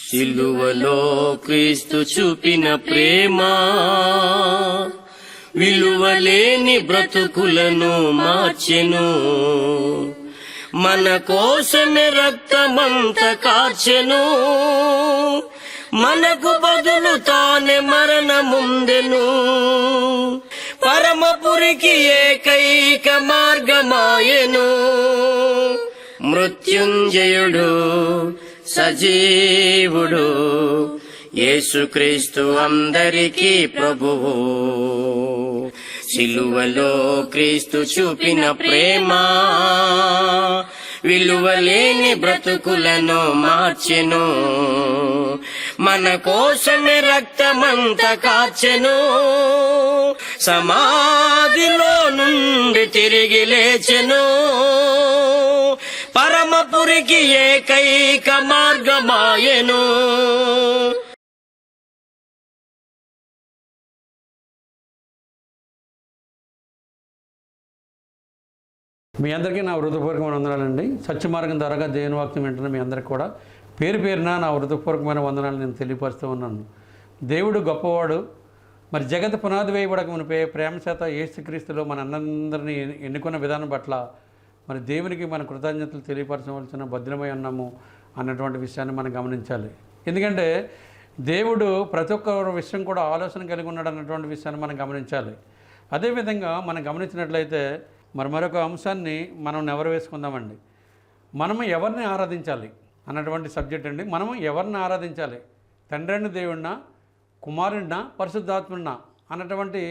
సిలువలో క్రీస్తు చూపిన ప్రేమ విలువలేని బ్రతుకులను మార్చెను. మన కోసమే రక్తమంత కార్చెను. మనకు బదులు తానే మరణముందెను. పరమపురికి ఏకైక మార్గమాయెను. మృత్యుంజయుడు సజీవుడు యేసుక్రీస్తు అందరికీ ప్రభువు. సిలువలో క్రీస్తు చూపిన ప్రేమ విలువలేని బ్రతుకులను మార్చెను. మన కోసమే రక్తమంత కార్చెను. సమాధిలో నుండి తిరిగి లేచెను. పరమపురికి ఏకైక మార్గమాయెను. మీ అందరికీ నా హృదయపూర్వకమైన వందనాలండి. సత్యమార్గం ద్వారా దేవుని వాక్యం వింటున్న మీ అందరికీ కూడా పేరు పేరున నా హృదయపూర్వకమైన వందనాలు నేను తెలియపరుస్తూ ఉన్నాను. దేవుడు గొప్పవాడు. మరి జగత్ పునాది వేయబడక మునిపే ప్రేమ చేత యేసుక్రీస్తులో మన అందరినీ ఎన్నుకున్న విధానం పట్ల మరి దేవునికి మన కృతజ్ఞతలు తెలియపరచవలసిన బద్రమై ఉన్నాము అన్నటువంటి విషయాన్ని మనం గమనించాలి. ఎందుకంటే దేవుడు ప్రతి ఒక్క విషయం కూడా ఆలోచన కలిగి ఉన్నాడు అన్నటువంటి విషయాన్ని మనం గమనించాలి. అదేవిధంగా మనం గమనించినట్లయితే మరొక అంశాన్ని మనం నెవరు వేసుకుందామండి. మనము ఎవరిని ఆరాధించాలి అన్నటువంటి సబ్జెక్ట్ అండి. మనము ఎవరిని ఆరాధించాలి, తండ్రి అయిన దేవుడినా, కుమారుడినా, పరిశుద్ధాత్ముడినా అన్నటువంటి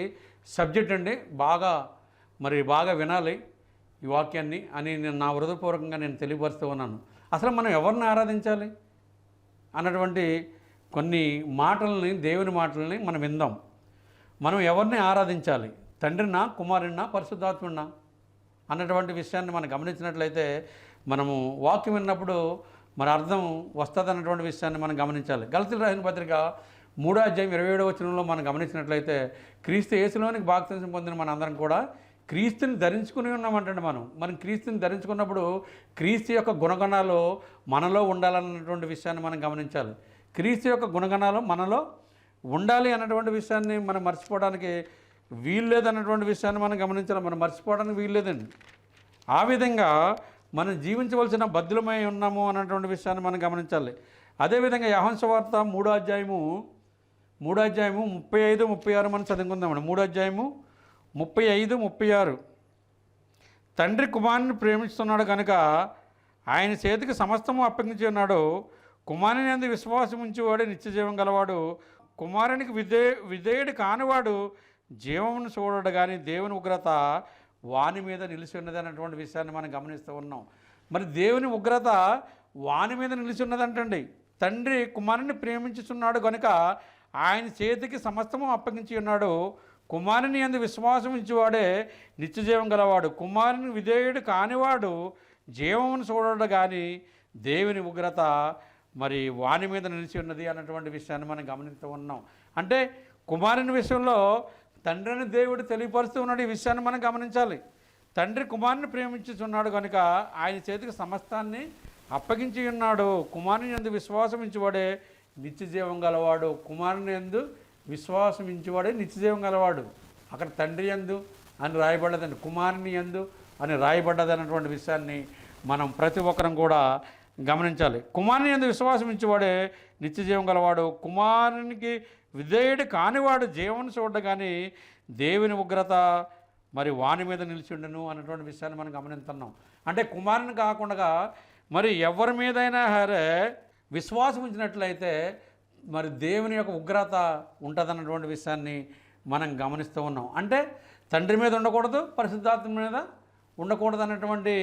సబ్జెక్ట్ అండి. బాగా వినాలి ఈ వాక్యాన్ని అని నేను నా హృదయపూర్వకంగా నేను తెలియపరుస్తూ ఉన్నాను. అసలు మనం ఎవరిని ఆరాధించాలి అన్నటువంటి కొన్ని మాటలని, దేవుని మాటలని మనం విందాం. మనం ఎవరిని ఆరాధించాలి, తండ్రినా, కుమారుడినా, పరిశుద్ధాత్ముడినా అన్నటువంటి విషయాన్ని మనం గమనించినట్లయితే మనము వాక్యం విన్నప్పుడు మన అర్థం వస్తుంది అన్నటువంటి విషయాన్ని మనం గమనించాలి. గలతీయులకు రాసిన పత్రిక 3వ అధ్యాయం 27వ వచనంలో మనం గమనించినట్లయితే క్రీస్తు యేసులోనికి బాప్తిసం పొందిన మన అందరం కూడా క్రీస్తుని ధరించుకుని ఉన్నామంటే మనం క్రీస్తుని ధరించుకున్నప్పుడు క్రీస్తు యొక్క గుణగణాలు మనలో ఉండాలన్నటువంటి విషయాన్ని మనం గమనించాలి. క్రీస్తు యొక్క గుణగణాలు మనలో ఉండాలి అన్నటువంటి విషయాన్ని మనం మర్చిపోవడానికి వీలు లేదన్నటువంటి విషయాన్ని మనం గమనించాలి. మనం మర్చిపోవడానికి వీలు లేదండి. ఆ విధంగా మనం జీవించవలసిన బద్దులమై ఉన్నాము అన్నటువంటి విషయాన్ని మనం గమనించాలి. అదేవిధంగా యోహాను సువార్త 3వ అధ్యాయము 35, 36 మనం చదువుకుందామండి. 3వ అధ్యాయము 35, 36 తండ్రి కుమారుని ప్రేమిస్తున్నాడు కనుక ఆయన చేతికి సమస్తము అప్పగించి ఉన్నాడు. కుమారుని యందు విశ్వాసం ఉంచేవాడు నిత్యజీవం గలవాడు. కుమారునికి విధేయుడు కానివాడు జీవమును చూడడు కానీ దేవుని ఉగ్రత వాని మీద నిలిచి ఉన్నది అన్నటువంటి విషయాన్ని మనం గమనిస్తూ ఉన్నాం. మరి దేవుని ఉగ్రత వాని మీద నిలిచి ఉన్నదంటండి. తండ్రి కుమారుని ప్రేమించుచున్నాడు కనుక ఆయన చేతికి సమస్తము అప్పగించి ఉన్నాడు. కుమారుని యందు విశ్వాసం ఉంచేవాడే నిత్యజీవం గలవాడు. కుమారుని విధేయుడు కానివాడు జీవమును చూడడు కానీ దేవుని ఉగ్రత మరి వాని మీద నిలిచి ఉన్నది అన్నటువంటి విషయాన్ని మనం గమనిస్తూ ఉన్నాం. అంటే కుమారుని విషయంలో తండ్రి అని దేవుడు తెలియపరుస్తూ ఉన్నాడు. ఈ విషయాన్ని మనం గమనించాలి. తండ్రి కుమారుని ప్రేమించుచున్నాడు కనుక ఆయన చేతికి సమస్తాన్ని అప్పగించి ఉన్నాడు. కుమారుని యందు విశ్వాసం ఉంచేవాడే నిత్యజీవం గలవాడు. కుమారుని యందు విశ్వాసం ఉంచేవాడే నిత్యజీవం గలవాడు. అక్కడ తండ్రి యందు అని రాయబడ్డదండి, కుమారుని యందు అని రాయబడ్డది అన్నటువంటి విషయాన్ని మనం ప్రతి ఒక్కరం కూడా గమనించాలి. కుమారుని యందు విశ్వాసం ఉంచేవాడే నిత్యజీవం గలవాడు. కుమారునికి విధేయుడు కానివాడు జీవను చూడ కానీ దేవుని ఉగ్రత మరి వాని మీద నిలిచి ఉండను అన్నటువంటి విషయాన్ని మనం గమనిస్తున్నాం. అంటే కుమారుని కాకుండా మరి ఎవరి మీదైనా సరే విశ్వాసం ఉంచినట్లయితే మరి దేవుని యొక్క ఉగ్రత ఉంటుందన్నటువంటి విషయాన్ని మనం గమనిస్తూ ఉన్నాం. అంటే తండ్రి మీద ఉండకూడదు, పరిశుద్ధాత్మ మీద ఉండకూడదు అన్నటువంటి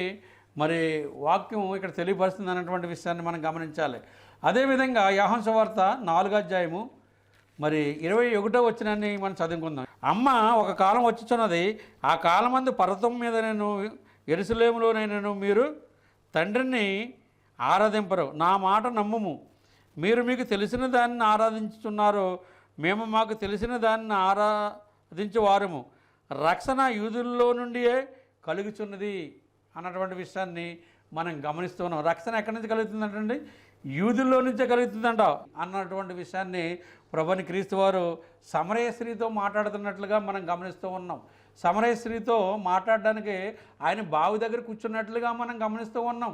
మరి వాక్యం ఇక్కడ తెలియపరుస్తుంది అన్నటువంటి విషయాన్ని మనం గమనించాలి. అదేవిధంగా యోహాను సువార్త 4వ అధ్యాయము మరి 21వ వచనాన్ని మనం చదువుకుందాం. అమ్మ ఒక కాలం వచ్చుచున్నది, ఆ కాలమందు పర్వతం మీద నేను యెరూషలేములోనైనను మీరు తండ్రిని ఆరాధింపరు. నా మాట నమ్ముము. మీరు మీకు తెలిసిన దాన్ని ఆరాధించుతున్నారు, మేము మాకు తెలిసిన దాన్ని ఆరాధించేవారము. రక్షణ యూదుల్లో నుండియే కలుగుచున్నది అన్నటువంటి విషయాన్ని మనం గమనిస్తున్నాం. రక్షణ ఎక్కడి నుంచి కలుగుతుందంటండి? యూదుల్లో నుంచే కలుగుతుందంట అన్నటువంటి విషయాన్ని ప్రభుని క్రీస్తు వారు సమరయ స్త్రీతో మాట్లాడుతున్నట్లుగా మనం గమనిస్తూ ఉన్నాం. సమరయ స్త్రీతో మాట్లాడడానికి ఆయన బావి దగ్గర కూర్చున్నట్లుగా మనం గమనిస్తూ ఉన్నాం.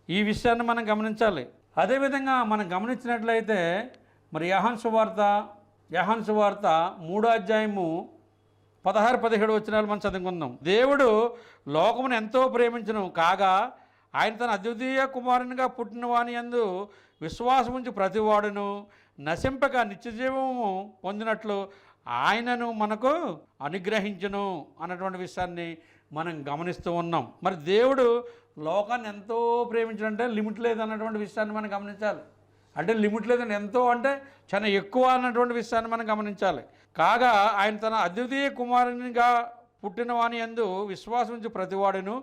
ఈ విషయాన్ని మనం గమనించాలి. అదేవిధంగా మనం గమనించినట్లయితే మరి యోహాను సువార్త 3వ అధ్యాయము 16-17 వచనాలు మనం చదువుకుందాం. దేవుడు లోకమును ఎంతో ప్రేమించును కాగా ఆయన తన అద్వితీయ కుమారునిగా పుట్టిన వాని యందు విశ్వాసం ఉంచి ప్రతివాడును నశింపక నిత్యజీవము పొందినట్లు ఆయనను మనకు అనుగ్రహించును అన్నటువంటి విషయాన్ని మనం గమనిస్తూ ఉన్నాం. మరి దేవుడు లోకాన్ని ఎంతో ప్రేమించాడంటే లిమిట్ లేదు అన్నటువంటి విషయాన్ని మనం గమనించాలి. అంటే లిమిట్ లేదండి, ఎంతో అంటే చాలా ఎక్కువ అన్నటువంటి విషయాన్ని మనం గమనించాలి. కాగా ఆయన తన అద్వితీయ కుమారునిగా పుట్టిన వాని యందు విశ్వాసం ఉంచి ప్రతివాడును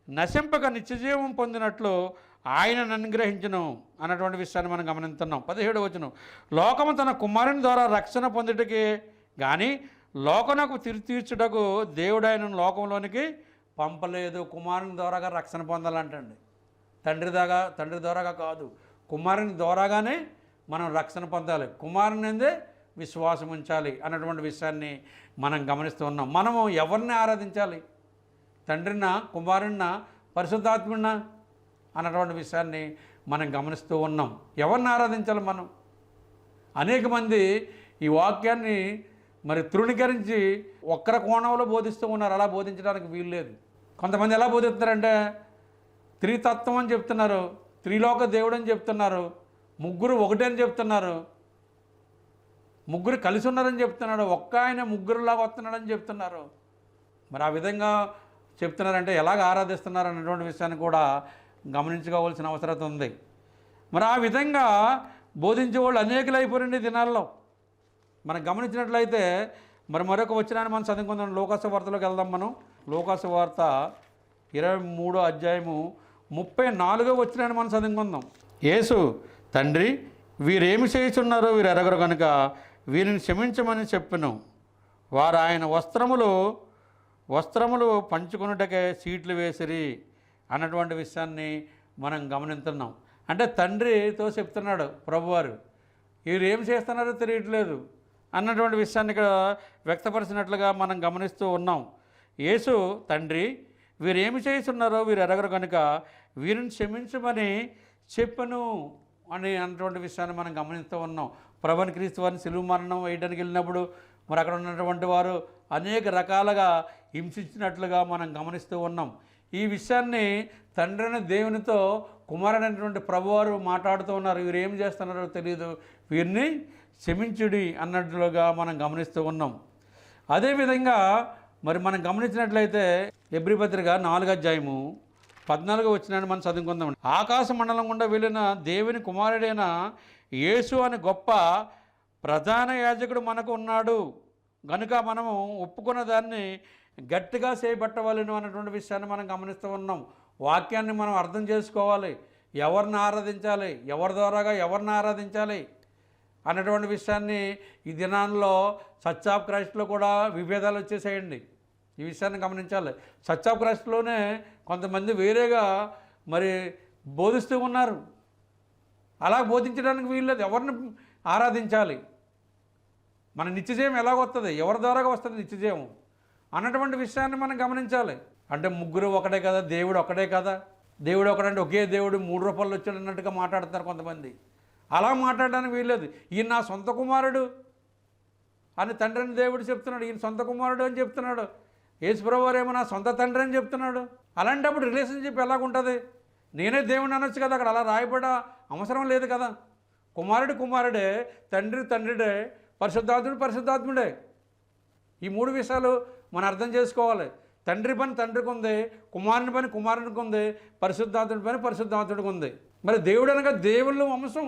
నశింపక నిత్యజీవం పొందినట్లు ఆయనను అనుగ్రహించును అన్నటువంటి విషయాన్ని మనం గమనిస్తున్నాం. 17వ వచనం, లోకము తన కుమారుని ద్వారా రక్షణ పొందుటకి కానీ లోకమునకు తీర్చుటకు దేవుడు ఆయనను లోకంలోనికి పంపలేదు. కుమారుని ద్వారాగా రక్షణ పొందాలంటండి. తండ్రి ద్వారాగా కాదు, కుమారుని ద్వారాగానే మనం రక్షణ పొందాలి. కుమారుని అందే విశ్వాసం ఉంచాలి అన్నటువంటి విషయాన్ని మనం గమనిస్తూ ఉన్నాం. మనము ఎవరిని ఆరాధించాలి? తండ్రిన, కుమారుడిన, పరిశుద్ధాత్ముడిన అన్నటువంటి విషయాన్ని మనం గమనిస్తూ ఉన్నాం. ఎవరిని ఆరాధించాలి మనం? అనేక మంది ఈ వాక్యాన్ని మరి తృణీకరించి ఒక్కరి కోణంలో బోధిస్తూ ఉన్నారు. అలా బోధించడానికి వీలు లేదు. కొంతమంది ఎలా బోధిస్తున్నారంటే త్రితత్వం అని చెప్తున్నారు, త్రిలోక దేవుడు అని చెప్తున్నారు, ముగ్గురు ఒకటే అని చెప్తున్నారు, ముగ్గురు కలిసి ఉన్నారని చెప్తున్నాడు, ఒక్క ఆయన ముగ్గురులాగా వస్తున్నాడని చెప్తున్నారు. మరి ఆ విధంగా చెప్తున్నారంటే ఎలాగ ఆరాధిస్తున్నారు అన్నటువంటి విషయాన్ని కూడా గమనించుకోవాల్సిన అవసరం ఉంది. మరి ఆ విధంగా బోధించే వాళ్ళు అనేకులు అయిపోయింది దినాల్లో. మనం గమనించినట్లయితే మరి మరొక వచనాన్ని మనం చదువుకుందాం. లోకాసు వార్తలోకి వెళ్దాం. మనం లోకాసు వార్త 23వ అధ్యాయము 34వ వచనాన్ని మనం చదువుకుందాం. యేసు, తండ్రి వీరేమి చేయుచున్నారో వీరు ఎరగరు కనుక వీరిని క్షమించమని చెప్పెను. వారు ఆయన వస్త్రములు పంచుకొనుటకే సీట్లు వేసిరి అన్నటువంటి విషయాన్ని మనం గమనిస్తున్నాం. అంటే తండ్రితో చెప్తున్నాడు ప్రభువారు, వీరు ఏం చేస్తున్నారో తెలియట్లేదు అన్నటువంటి విషయాన్ని ఇక్కడ వ్యక్తపరిచినట్లుగా మనం గమనిస్తూ ఉన్నాం. యేసు, తండ్రి వీరేమి చేస్తున్నారో వీరు ఎరగరు కనుక వీరిని క్షమించమని చెప్పను అని అన్నటువంటి విషయాన్ని మనం గమనిస్తూ ఉన్నాం. ప్రభుని క్రీస్తు వారిని సిలువ మరణం వేయడానికి వెళ్ళినప్పుడు మరి అక్కడ ఉన్నటువంటి వారు అనేక రకాలుగా హింసించినట్లుగా మనం గమనిస్తూ ఉన్నాం. ఈ విషయాన్ని తండ్రి అనే దేవునితో కుమారుడైనటువంటి ప్రభువారు మాట్లాడుతూ ఉన్నారు. వీరు ఏం చేస్తున్నారో తెలియదు, వీరిని క్షమించుడి అన్నట్లుగా మనం గమనిస్తూ ఉన్నాం. అదేవిధంగా మరి మనం గమనించినట్లయితే హెబ్రీ పత్రిక 4వ అధ్యాయము 14వ వచనాన్ని మనం చదువుకుందాం. ఆకాశ మండలం గుండా వెళ్ళిన దేవుని కుమారుడైన యేసు అనే గొప్ప ప్రధాన యాజకుడు మనకు ఉన్నాడు గనుక మనము ఒప్పుకున్న దాన్ని గట్టిగా చేపట్టవలను అన్నటువంటి విషయాన్ని మనం గమనిస్తూ ఉన్నాం. వాక్యాన్ని మనం అర్థం చేసుకోవాలి. ఎవరిని ఆరాధించాలి, ఎవరి ద్వారాగా ఎవరిని ఆరాధించాలి అన్నటువంటి విషయాన్ని ఈ దినాల్లో చర్చ్ ఆఫ్ క్రైస్ట్లో కూడా విభేదాలు వచ్చేసేయండి. ఈ విషయాన్ని గమనించాలి. చర్చ్ ఆఫ్ క్రైస్ట్లోనే కొంతమంది వేరేగా మరి బోధిస్తూ ఉన్నారు. అలా బోధించడానికి వీల్లేదు. ఎవరిని ఆరాధించాలి, మన నిత్యజీవం ఎలాగొస్తుంది, ఎవరి ద్వారాగా వస్తుంది నిత్యజీవం అన్నటువంటి విషయాన్ని మనం గమనించాలి. అంటే ముగ్గురు ఒకటే కదా, దేవుడు ఒకటే కదా, దేవుడు ఒకడంటే ఒకే దేవుడు 3 రూపాయలు వచ్చాడు అన్నట్టుగా మాట్లాడుతున్నారు కొంతమంది. అలా మాట్లాడడానికి వీల్లేదు. ఈయన నా సొంత కుమారుడు అని తండ్రిని దేవుడు చెప్తున్నాడు, ఈయన సొంత కుమారుడు అని చెప్తున్నాడు. యేసుప్రభువు వారేమో నా సొంత తండ్రి అని చెప్తున్నాడు. అలాంటప్పుడు రిలేషన్షిప్ ఎలాగుంటుంది? నేనే దేవుడిని అనొచ్చు కదా, అక్కడ అలా రాయబడ అవసరం లేదు కదా. కుమారుడు కుమారుడే, తండ్రి తండ్రిడే, పరిశుద్ధాత్ముడు పరిశుద్ధాత్ముడే. ఈ 3 విషయాలు మనం అర్థం చేసుకోవాలి. తండ్రి పని తండ్రికి ఉంది, కుమారుని పని కుమారునికి ఉంది, పరిశుద్ధాత్ముడి పని పరిశుద్ధాత్ముడికి ఉంది. మరి దేవుడు అనగా దేవుళ్ళ వంశం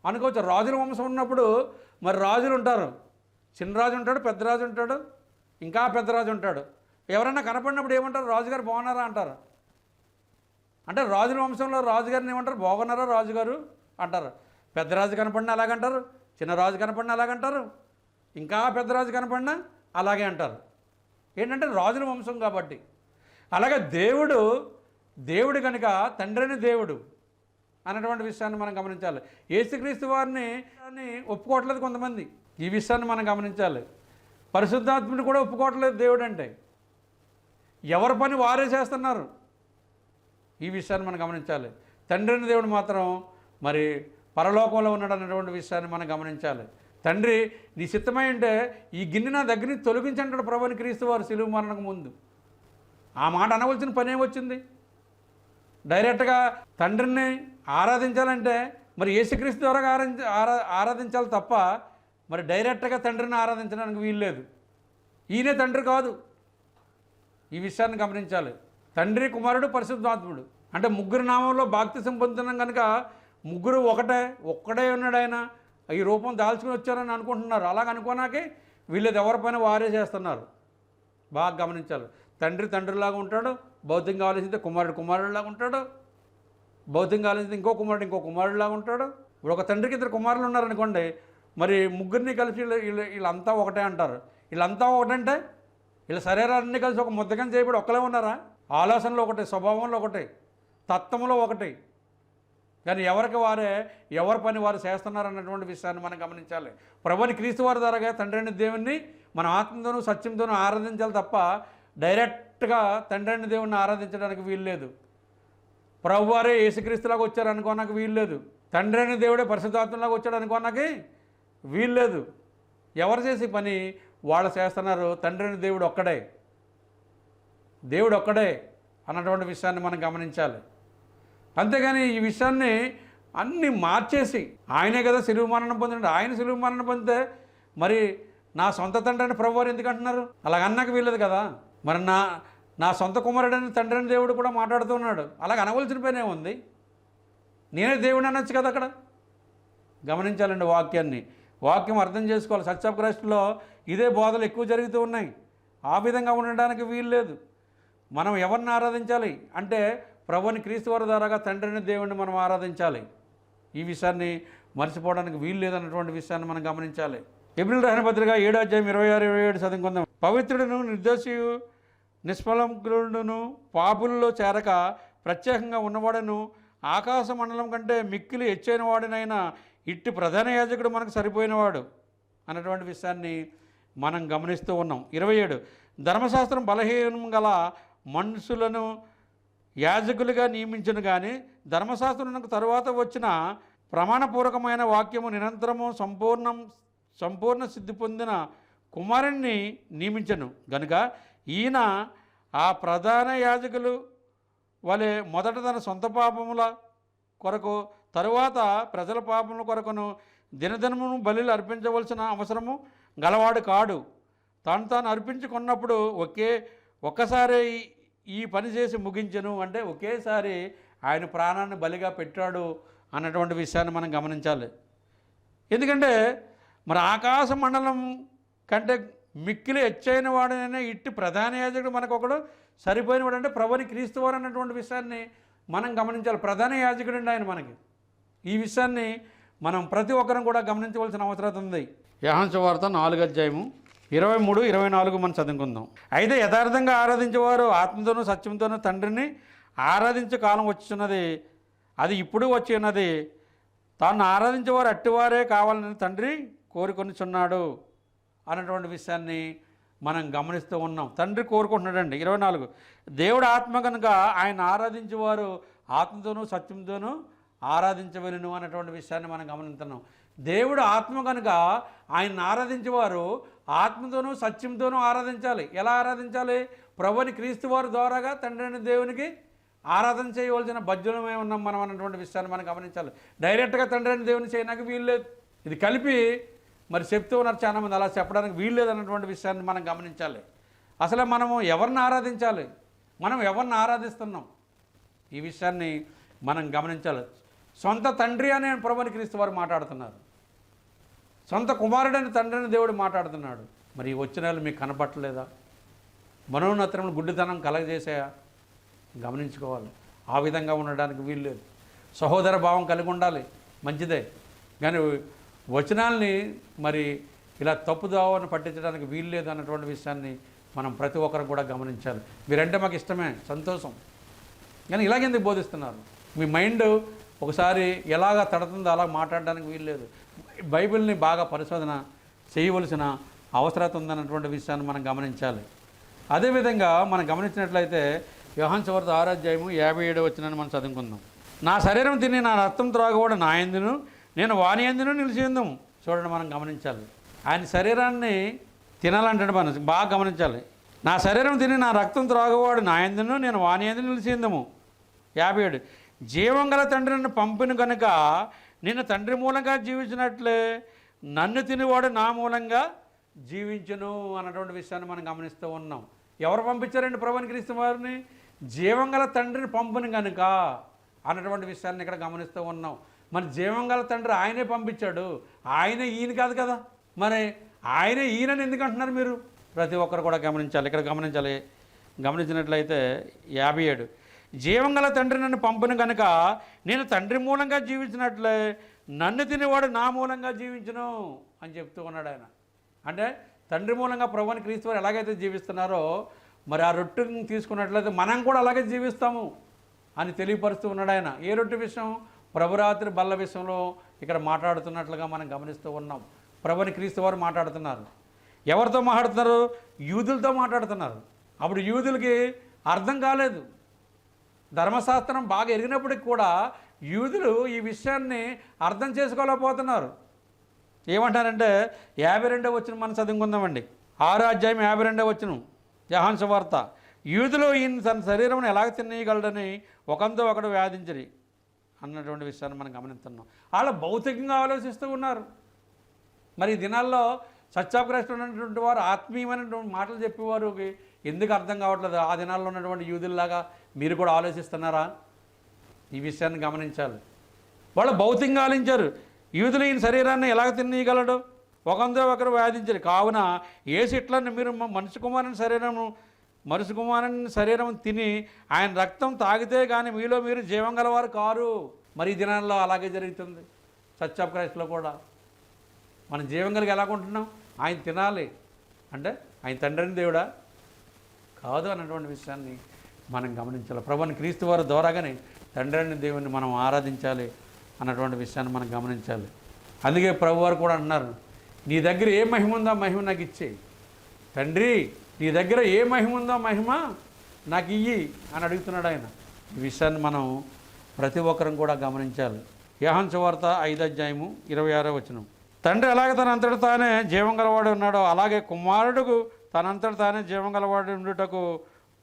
అనుకోవచ్చు. రాజుల వంశం ఉన్నప్పుడు మరి రాజులు ఉంటారు, చిన్న రాజు ఉంటాడు, పెద్ద రాజు ఉంటాడు, ఇంకా పెద్ద రాజు ఉంటాడు. ఎవరైనా కనపడినప్పుడు ఏమంటారు? రాజుగారు బాగున్నారా అంటారు. అంటే రాజుల వంశంలో రాజుగారిని ఏమంటారు? బాగున్నారా రాజుగారు అంటారు. పెద్ద రాజు కనపడినా అలాగంటారు, చిన్న రాజు కనపడినా అలాగంటారు, ఇంకా పెద్ద రాజు కనపడినా అలాగే అంటారు. ఏంటంటే రాజుల వంశం కాబట్టి. అలాగే దేవుడు కనుక తండ్రిని దేవుడు, అన్నటువంటి విషయాన్ని మనం గమనించాలి. యేసుక్రీస్తు వారిని ఒప్పుకోవట్లేదు కొంతమంది. ఈ విషయాన్ని మనం గమనించాలి. పరిశుద్ధాత్ముని కూడా ఒప్పుకోవట్లేదు దేవుడు అంటే. ఎవరి పని వారే చేస్తున్నారు. ఈ విషయాన్ని మనం గమనించాలి. తండ్రి అయిన దేవుడు మాత్రం మరి పరలోకంలో ఉన్నాడు అన్నటువంటి విషయాన్ని మనం గమనించాలి. తండ్రి నీ చిత్తమై ఉంటే ఈ గిన్నె నా దగ్గర నుంచి తొలగించంటాడు ప్రభువుని క్రీస్తు వారు శిలువ మరణకు ముందు. ఆ మాట అనవలసిన పని ఏమొచ్చింది? డైరెక్ట్గా తండ్రిని ఆరాధించాలంటే మరి యేసుక్రీస్తు ద్వారా ఆరాధించాలి తప్ప మరి డైరెక్ట్గా తండ్రిని ఆరాధించడానికి వీల్లేదు. ఈయనే తండ్రి కాదు. ఈ విషయాన్ని గమనించాలి. తండ్రి, కుమారుడు, పరిశుద్ధాత్ముడు అంటే ముగ్గురు నామంలో బాప్తిసం పొందుతున్నాం కనుక ముగ్గురు ఒక్కడే ఉన్నాడు ఆయన. ఈ రూపం దాల్చుకుని వచ్చారని అనుకుంటున్నారు. అలాగ అనుకోనాకే వీళ్ళది ఎవరి పైన వారే చేస్తున్నారు. బాగా గమనించాలి. తండ్రి తండ్రిలాగా ఉంటాడు, భౌతికంగా ఆలోచిస్తే కుమారుడు కుమారుడిలాగా ఉంటాడు, భౌతికంగా ఆలోచిస్తే ఇంకో కుమారుడిలాగా ఉంటాడు. ఇప్పుడు ఒక తండ్రికి ఇద్దరు కుమారులు ఉన్నారనుకోండి, మరి ముగ్గురిని కలిసి వీళ్ళంతా ఒకటే అంటారు. వీళ్ళంతా ఒకటంటే వీళ్ళ శరీరాలన్నీ కలిసి ఒక ముద్దకం చేయబడి ఒక్కలే ఉన్నారా? ఆలోచనలో ఒకటే, స్వభావంలో ఒకటే, తత్వంలో ఒకటి. కానీ ఎవరికి వారే ఎవరి పని వారు చేస్తున్నారు అన్నటువంటి విషయాన్ని మనం గమనించాలి. ప్రభువుని క్రీస్తు వారి ద్వారాగా తండ్రి అయిన దేవుణ్ణి మన ఆత్మతోనూ సత్యంతోనూ ఆరాధించాలి తప్ప డైరెక్ట్గా తండ్రి అయిన దేవుణ్ణి ఆరాధించడానికి వీల్లేదు. ప్రభువారే యేసుక్రీస్తులాగా వచ్చారు అనుకోనాకి వీల్లేదు. తండ్రి అయిన దేవుడే పరిశుద్ధాత్మలాగా వచ్చాడు అనుకోనాకి వీల్లేదు. ఎవరు చేసే పని వాళ్ళు చేస్తున్నారు. తండ్రి అయిన దేవుడు ఒక్కడే అన్నటువంటి విషయాన్ని మనం గమనించాలి. అంతేగాని ఈ విషయాన్ని అన్నీ మార్చేసి ఆయనే కదా శిలువ మరణం పొందినాడు, ఆయన శిలువ మరణం పొందితే మరి నా సొంత తండ్రి అని ప్రభువారు ఎందుకు అంటున్నారు? అలాగన్నాక వీల్లేదు కదా. మరి నా సొంత కుమారుడని తండ్రి అని దేవుడు కూడా మాట్లాడుతున్నాడు. అలాగ అనవలసిన పనే ఉంది. నేనే దేవుడు అనొచ్చు కదా. అక్కడ గమనించాలండి వాక్యం అర్థం చేసుకోవాలి. చర్చ్ ఆఫ్ క్రైస్ట్లో ఇదే బోధలు ఎక్కువ జరుగుతూ ఉన్నాయి. ఆ విధంగా ఉండడానికి వీల్లేదు. మనం ఎవరిని ఆరాధించాలి అంటే ప్రభువుని క్రీస్తు వారి ద్వారాగా తండ్రిని దేవుడిని మనం ఆరాధించాలి. ఈ విషయాన్ని మర్చిపోవడానికి వీలు లేదన్నటువంటి విషయాన్ని మనం గమనించాలి. ఎబ్రిల్ రాసిన పత్రిక 7వ అధ్యాయం 26-27 చదువుకుందాం. పవిత్రుడును నిర్దోషియు నిష్ఫలంకుడును పాపుల్లో చేరక ప్రత్యేకంగా ఉన్నవాడును ఆకాశ మండలం కంటే మిక్కిలి హెచ్చైన వాడినైనా ఇట్టి ప్రధాన యాజకుడు మనకు సరిపోయినవాడు అన్నటువంటి విషయాన్ని మనం గమనిస్తూ ఉన్నాం. 27 ధర్మశాస్త్రం బలహీనం గల మనుషులను యాజకులుగా నియమించను కానీ ధర్మశాస్త్రం తరువాత వచ్చిన ప్రమాణపూర్వకమైన వాక్యము నిరంతరము సంపూర్ణ సిద్ధి పొందిన కుమారుణ్ణి నియమించను గనుక ఈయన ఆ ప్రధాన యాజకులు వలె మొదట తన సొంత పాపముల కొరకు తరువాత ప్రజల పాపముల కొరకును దినదినమును బలులు అర్పించవలసిన అవసరము గలవాడు కాడు. తాను అర్పించుకున్నప్పుడు ఒక్కసారి ఈ పని చేసి ముగించను అంటే ఒకేసారి ఆయన ప్రాణాన్ని బలిగా పెట్టాడు అన్నటువంటి విషయాన్ని మనం గమనించాలి. ఎందుకంటే మరి ఆకాశ మండలం కంటే మిక్కిలి హెచ్చైన వాడైనా ఇట్టి ప్రధాన యాజకుడు మనకు ఒకడు సరిపోయినవాడు అంటే ప్రభువుని క్రీస్తు వారు అన్నటువంటి విషయాన్ని మనం గమనించాలి. ప్రధాన యాజకుడు అండి ఆయన మనకి. ఈ విషయాన్ని మనం ప్రతి ఒక్కరం కూడా గమనించవలసిన అవసరం ఉంది. యోహాను సువార్త 4వ అధ్యాయము 23-24 మనం చదువుకుందాం. అయితే యథార్థంగా ఆరాధించేవారు ఆత్మతోనూ సత్యంతోనూ తండ్రిని ఆరాధించే కాలం వచ్చున్నది, అది ఇప్పుడు వచ్చి ఉన్నది. తాను ఆరాధించేవారు అట్టివారే కావాలని తండ్రి కోరుకొనిచున్నాడు అన్నటువంటి విషయాన్ని మనం గమనిస్తూ ఉన్నాం. తండ్రి కోరుకుంటున్నాడండి. 24 దేవుడు ఆత్మ కనుక ఆయన ఆరాధించేవారు ఆత్మతోనూ సత్యంతోనూ ఆరాధించవలెను అన్నటువంటి విషయాన్ని మనం గమనిస్తున్నాం. దేవుడు ఆత్మ కనుక ఆయన ఆరాధించేవారు ఆత్మతోనూ సత్యంతోనూ ఆరాధించాలి. ఎలా ఆరాధించాలి? ప్రభువుని క్రీస్తు వారి ద్వారాగా తండ్రి అయిన దేవునికి ఆరాధన చేయవలసిన బాధ్యులమే ఉన్నాం మనం అన్నటువంటి విషయాన్ని మనం గమనించాలి. డైరెక్ట్గా తండ్రి అయిన దేవుని చేయడానికి వీల్లేదు. ఇది కలిపి మరి చెప్తూ ఉన్నారు చాలామంది. అలా చెప్పడానికి వీల్లేదు అన్నటువంటి విషయాన్ని మనం గమనించాలి. అసలు మనము ఎవరిని ఆరాధించాలి, మనం ఎవరిని ఆరాధిస్తున్నాం, ఈ విషయాన్ని మనం గమనించాలి. సొంత తండ్రి అనే ప్రభువుని క్రీస్తు వారు మాట్లాడుతున్నారు, సొంత కుమారుడని తండ్రి అని దేవుడు మాట్లాడుతున్నాడు. మరి ఈ వచనాలు మీకు కనపట్టలేదా? మనోన్నతరములు గుడ్డితనం కలగజేసాయా? గమనించుకోవాలి. ఆ విధంగా ఉండడానికి వీల్లేదు. సహోదర భావం కలిగి ఉండాలి, మంచిదే. కానీ వచనాల్ని మరి ఇలా తప్పుదావని పట్టించడానికి వీల్లేదు అన్నటువంటి విషయాన్ని మనం ప్రతి ఒక్కరు కూడా గమనించాలి. మీరంటే మాకు ఇష్టమే, సంతోషం, కానీ ఇలాగెందుకు బోధిస్తున్నారు? మీ మైండ్ ఒకసారి ఎలాగ తడుతుందో అలా మాట్లాడడానికి వీల్లేదు. బైబిల్ని బాగా పరిశోధన చేయవలసిన అవసరం ఉందన్నటువంటి విషయాన్ని మనం గమనించాలి. అదేవిధంగా మనం గమనించినట్లయితే యోహాను సువార్త 6వ అధ్యాయము 57వ వచనాన్ని మనం చదువుకుందాం. నా శరీరం తిని నా రక్తం త్రాగువాడు నా యందును నేను వాని యందును నిలిచి ఉందుము. చూడండి, మనం గమనించాలి. ఆయన శరీరాన్ని తినాలంటే మనం బాగా గమనించాలి. నా శరీరం తిని నా రక్తం త్రాగువాడు నా యందును నేను వాని యందు నిలిచి ఉందుము. 57 జీవం గల తండ్రి నన్ను పంపిన కనుక నేను తండ్రి మూలంగా జీవించినట్లే నన్ను తినివాడు నా మూలంగా జీవించును అన్నటువంటి విషయాన్ని మనం గమనిస్తూ ఉన్నాం. ఎవరు పంపించారండి ప్రభువుని క్రీస్తు వారిని? జీవం గల తండ్రిని పంపును కనుక అన్నటువంటి విషయాన్ని ఇక్కడ గమనిస్తూ ఉన్నాం. మరి జీవం గల తండ్రి ఆయనే పంపించాడు, ఆయన ఈయన కాదు కదా. మరి ఆయన ఈయనని ఎందుకు అంటున్నారు మీరు? ప్రతి ఒక్కరు కూడా గమనించాలి. ఇక్కడ గమనించాలి. గమనించినట్లయితే 57 జీవం గల తండ్రి నన్ను పంపును కనుక నేను తండ్రి మూలంగా జీవించినట్లే నన్ను తినేవాడు నా మూలంగా జీవించును అని చెప్తూ ఉన్నాడు ఆయన. అంటే తండ్రి మూలంగా ప్రభువుని క్రీస్తు వారు ఎలాగైతే జీవిస్తున్నారో మరి ఆ రొట్టెని తీసుకున్నట్లయితే మనం కూడా అలాగే జీవిస్తాము అని తెలియపరుస్తూ ఉన్నాడు ఆయన. ఏ రొట్టె విషయం? ప్రభురాత్రి బల్ల విషయంలో ఇక్కడ మాట్లాడుతున్నట్లుగా మనం గమనిస్తూ ఉన్నాం. ప్రభువుని క్రీస్తు వారు మాట్లాడుతున్నారు. ఎవరితో మాట్లాడుతున్నారు? యూదులతో మాట్లాడుతున్నారు. అప్పుడు యూదులకి అర్థం కాలేదు. ధర్మశాస్త్రం బాగా ఎరిగినప్పటికి కూడా యూదులు ఈ విషయాన్ని అర్థం చేసుకోలేకపోతున్నారు. ఏమంటారంటే 52వ వచనం మనం చదువుకుందామండి. 6వ అధ్యాయం 52వ వచనం యోహాను సువార్త. యూదులు ఈయన తన శరీరం ఎలాగ తినేయగలడని ఒకంతో ఒకడు వ్యాధించరి అన్నటువంటి విషయాన్ని మనం గమనిస్తున్నాం. వాళ్ళు భౌతికంగా ఆలోచిస్తూ ఉన్నారు. మరి ఈ దినాల్లో సత్యాగ్రహిస్తూ ఉన్నటువంటి వారు ఆత్మీయమైనటువంటి మాటలు చెప్పేవారు ఎందుకు అర్థం కావట్లేదు? ఆ దినాల్లో ఉన్నటువంటి యూదుల్లాగా మీరు కూడా ఆలోచిస్తున్నారా? ఈ విషయాన్ని గమనించాలి. వాళ్ళు భౌతికంగా ఆలోచించారు. యూదులు ఈయన శరీరాన్ని ఎలాగ తినేయగలడు? ఒకంతో ఒకరు వ్యాధించరు. కావున యేసు ఇట్లని మీరు మనిషి కుమారుని శరీరం తిని ఆయన రక్తం తాగితే కానీ మీలో మీరు జీవం గలవారు కారు. మరి ఈ దినాల్లో అలాగే జరుగుతుంది. చర్చ్ ఆఫ్ క్రైస్ట్లో కూడా మనం జీవం కలిగి ఎలాగుంటున్నాం? ఆయన తినాలి అంటే ఆయన తండ్రిని దేవుడా కాదు అన్నటువంటి విషయాన్ని మనం గమనించాలి. ప్రభువుని క్రీస్తు వారి ద్వారాగానే తండ్రిని దేవుని మనం ఆరాధించాలి అన్నటువంటి విషయాన్ని మనం గమనించాలి. అందుకే ప్రభువారు కూడా అన్నారు, నీ దగ్గర ఏ మహిమ ఉందో మహిమ నాకు ఇచ్చేయి. తండ్రి నీ దగ్గర ఏ మహిమ ఉందో మహిమ నాకు ఇయ్యి అని అడుగుతున్నాడు ఆయన. ఈ విషయాన్ని మనం ప్రతి ఒక్కరం కూడా గమనించాలి. యోహాను సువార్త 5వ అధ్యాయము 26వ వచనం. తండ్రి ఎలాగ తనంతట తానే జీవం గలవాడు ఉన్నాడో అలాగే కుమారుడుకు తనంతట తానే జీవం గలవాడు ఉండుటకు